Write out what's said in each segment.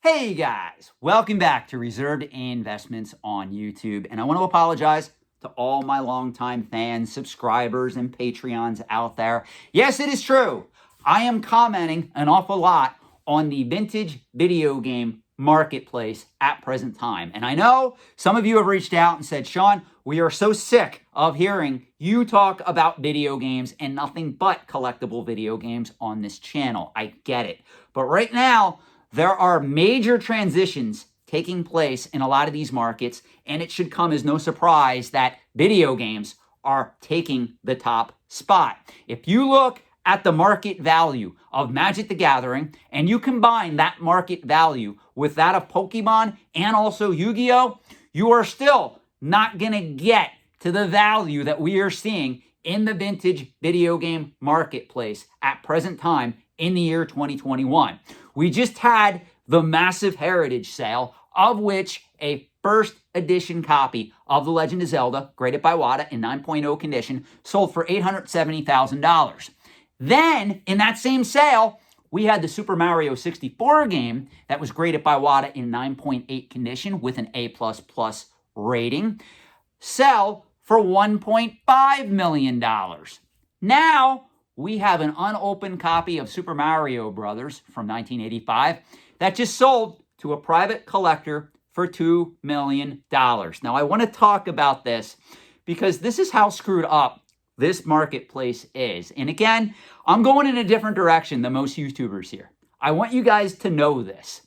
Hey guys, welcome back to Reserved Investments on YouTube. And I want to apologize to all my longtime fans, subscribers, and Patreons out there. Yes, it is true. I am commenting an awful lot on the vintage video game marketplace at present time. And I know some of you have reached out and said, Sean, we are so sick of hearing you talk about video games and nothing but collectible video games on this channel. I get it. But right now, there are major transitions taking place in a lot of these markets, and it should come as no surprise that video games are taking the top spot. If you look at the market value of Magic the Gathering, and you combine that market value with that of Pokemon and also Yu-Gi-Oh!, you are still not going to get to the value that we are seeing in the vintage video game marketplace at present time in the year 2021. We just had the massive heritage sale, of which a first edition copy of The Legend of Zelda, graded by WATA in 9.0 condition, sold for $870,000. Then, in that same sale, we had the Super Mario 64 game that was graded by WATA in 9.8 condition with an A++ rating, sell for $1.5 million. Now, we have an unopened copy of Super Mario Brothers from 1985 that just sold to a private collector for $2 million. Now, I want to talk about this because this is how screwed up this marketplace is. And again, I'm going in a different direction than most YouTubers here. I want you guys to know this.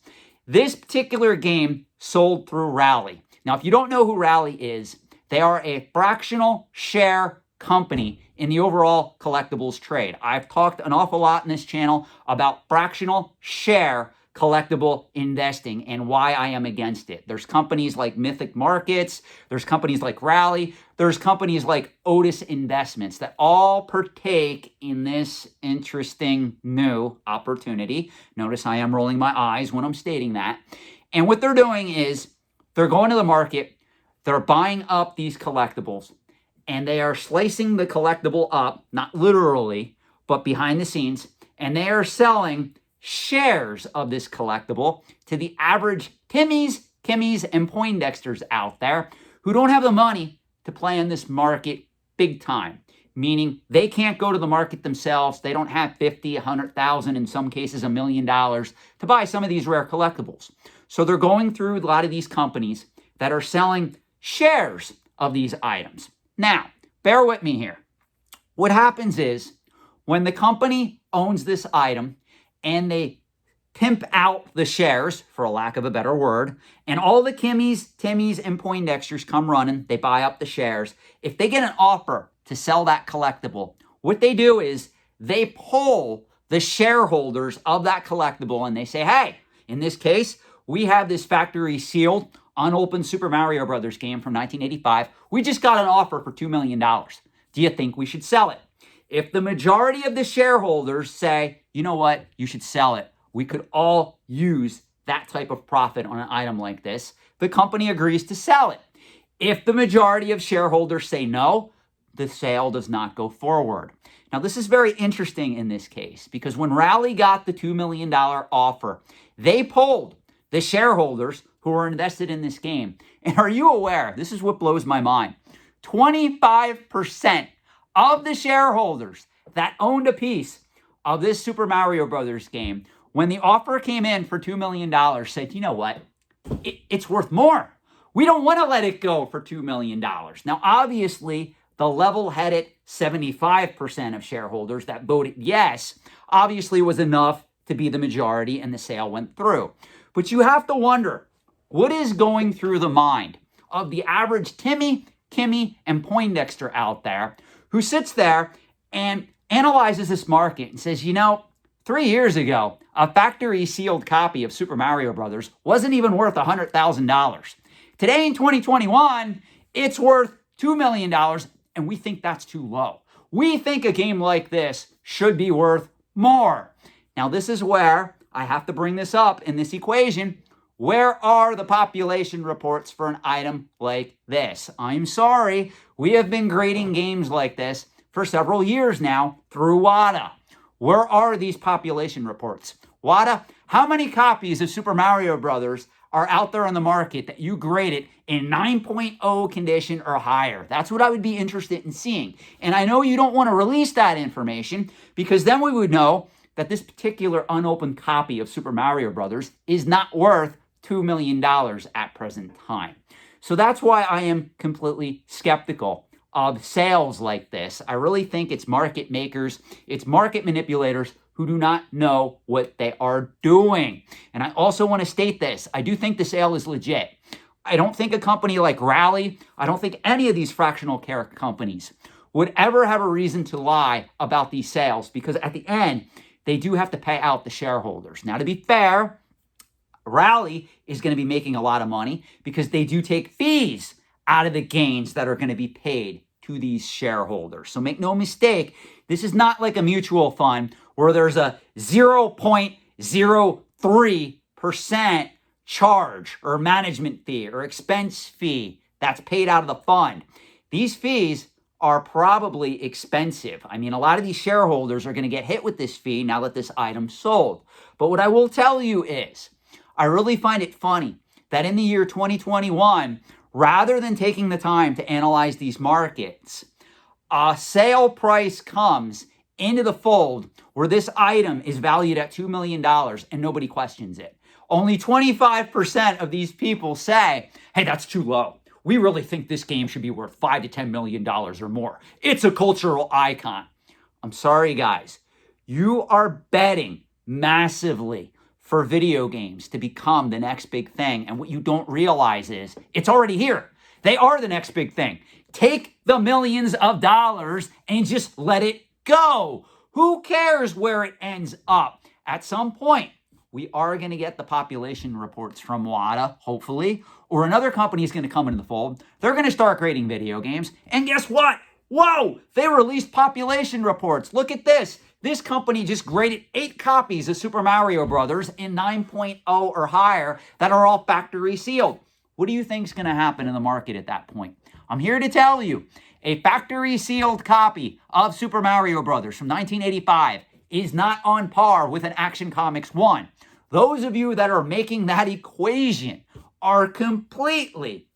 This particular game sold through Rally. Now, if you don't know who Rally is, they are a fractional share company in the overall collectibles trade. I've talked an awful lot in this channel about fractional share collectible investing and why I am against it. There's companies like Mythic Markets, there's companies like Rally, there's companies like Otis Investments that all partake in this interesting new opportunity. Notice I am rolling my eyes when I'm stating that. And what they're doing is they're going to the market, they're buying up these collectibles, and they are slicing the collectible up, not literally, but behind the scenes, and they are selling shares of this collectible to the average Timmies, Kimmies, and Poindexters out there who don't have the money to play in this market big time, meaning they can't go to the market themselves. They don't have 50, 100,000, in some cases $1 million to buy some of these rare collectibles. So they're going through a lot of these companies that are selling shares of these items. Now, bear with me here. What happens is when the company owns this item and they pimp out the shares, for a lack of a better word, and all the Kimmies, Timmies, and Poindexters come running, they buy up the shares. If they get an offer to sell that collectible, what they do is they poll the shareholders of that collectible and they say, hey, in this case, we have this factory sealed unopened Super Mario Brothers game from 1985. We just got an offer for $2 million. Do you think we should sell it? If the majority of the shareholders say, you know what, you should sell it, we could all use that type of profit on an item like this, the company agrees to sell it. If the majority of shareholders say no, the sale does not go forward. Now, this is very interesting in this case because when Rally got the $2 million offer, they polled the shareholders who are invested in this game. And are you aware, this is what blows my mind, 25% of the shareholders that owned a piece of this Super Mario Brothers game, when the offer came in for $2 million, said, you know what, it's worth more. We don't want to let it go for $2 million. Now, obviously, the level-headed 75% of shareholders that voted yes, obviously was enough to be the majority and the sale went through. But you have to wonder, what is going through the mind of the average Timmy, Kimmy, and Poindexter out there who sits there and analyzes this market and says, you know, 3 years ago, a factory sealed copy of Super Mario Brothers wasn't even worth $100,000. Today in 2021, it's worth $2 million, and we think that's too low. We think a game like this should be worth more. Now, this is where I have to bring this up in this equation. Where are the population reports for an item like this? I'm sorry, we have been grading games like this for several years now through WATA. Where are these population reports? WATA How many copies of Super Mario Brothers are out there on the market that you graded in 9.0 condition or higher? That's what I would be interested in seeing. And I know you don't want to release that information because then we would know that this particular unopened copy of Super Mario Brothers is not worth $2 million at present time. So that's why I am completely skeptical of sales like this. I really think it's market makers, it's market manipulators who do not know what they are doing. And I also want to state this. I do think the sale is legit. I don't think a company like Rally, I don't think any of these fractional care companies would ever have a reason to lie about these sales because at the end, they do have to pay out the shareholders. Now, to be fair, Rally is going to be making a lot of money because they do take fees out of the gains that are going to be paid to these shareholders. So make no mistake, this is not like a mutual fund where there's a 0.03% charge or management fee or expense fee that's paid out of the fund. These fees are probably expensive. I mean, a lot of these shareholders are going to get hit with this fee now that this item's sold. But what I will tell you is, I really find it funny that in the year 2021, rather than taking the time to analyze these markets, a sale price comes into the fold where this item is valued at $2 million and nobody questions it. Only 25% of these people say, hey, that's too low. We really think this game should be worth $5 to $10 million or more. It's a cultural icon. I'm sorry, guys. You are betting massively for video games to become the next big thing. And what you don't realize is it's already here. They are the next big thing. Take the millions of dollars and just let it go. Who cares where it ends up? At some point, we are going to get the population reports from WATA, hopefully, or another company is going to come into the fold. They're going to start grading video games. And guess what? Whoa, they released population reports. Look at this. This company just graded 8 copies of Super Mario Brothers in 9.0 or higher that are all factory sealed. What do you think is going to happen in the market at that point? I'm here to tell you, a factory sealed copy of Super Mario Brothers from 1985 is not on par with an Action Comics 1. Those of you that are making that equation are completely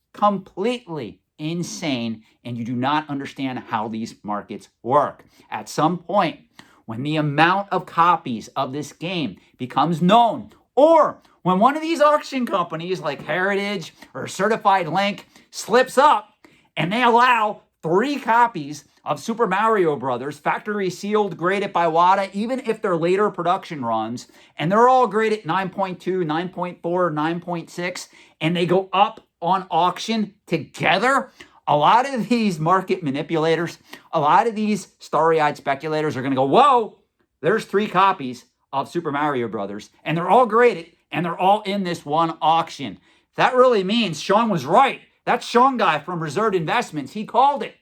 insane, and you do not understand how these markets work. At some point, when the amount of copies of this game becomes known, or when one of these auction companies like Heritage or Certified Link slips up and they allow 3 copies of Super Mario Brothers, factory sealed, graded by WATA, even if they're later production runs, and they're all graded 9.2, 9.4, 9.6, and they go up on auction together, a lot of these market manipulators, a lot of these starry-eyed speculators are going to go, whoa, there's 3 copies of Super Mario Brothers, and they're all graded, and they're all in this one auction. That really means Sean was right. That Sean guy from Reserved Investments, he called it.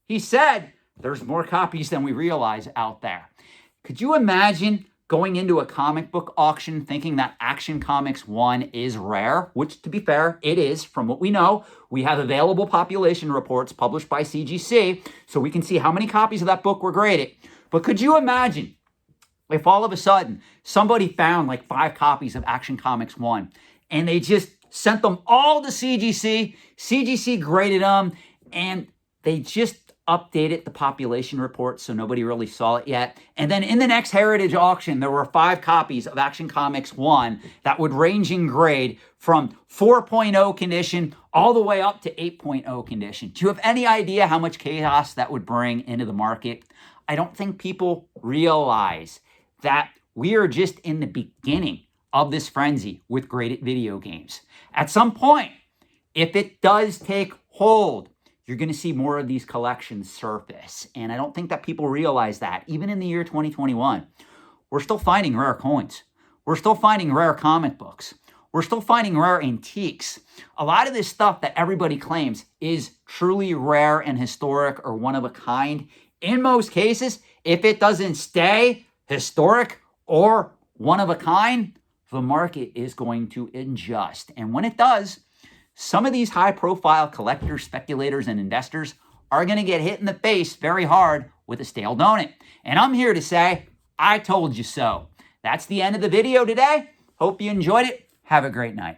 He said there's more copies than we realize out there. Could you imagine going into a comic book auction thinking that Action Comics 1 is rare? Which, to be fair, it is. From what we know, we have available population reports published by CGC, so we can see how many copies of that book were graded. But could you imagine if all of a sudden somebody found like 5 copies of Action Comics 1 and they just sent them all to CGC, CGC graded them, and they just updated the population report so nobody really saw it yet. And then in the next Heritage auction, there were 5 copies of Action Comics 1 that would range in grade from 4.0 condition all the way up to 8.0 condition. Do you have any idea how much chaos that would bring into the market? I don't think people realize that we are just in the beginning of this frenzy with graded video games. At some point, if it does take hold, you're going to see more of these collections surface. And I don't think that people realize that. Even in the year 2021, we're still finding rare coins. We're still finding rare comic books. We're still finding rare antiques. A lot of this stuff that everybody claims is truly rare and historic or one of a kind. In most cases, if it doesn't stay historic or one of a kind, the market is going to adjust. And when it does, some of these high-profile collectors, speculators, and investors are going to get hit in the face very hard with a stale donut. And I'm here to say, I told you so. That's the end of the video today. Hope you enjoyed it. Have a great night.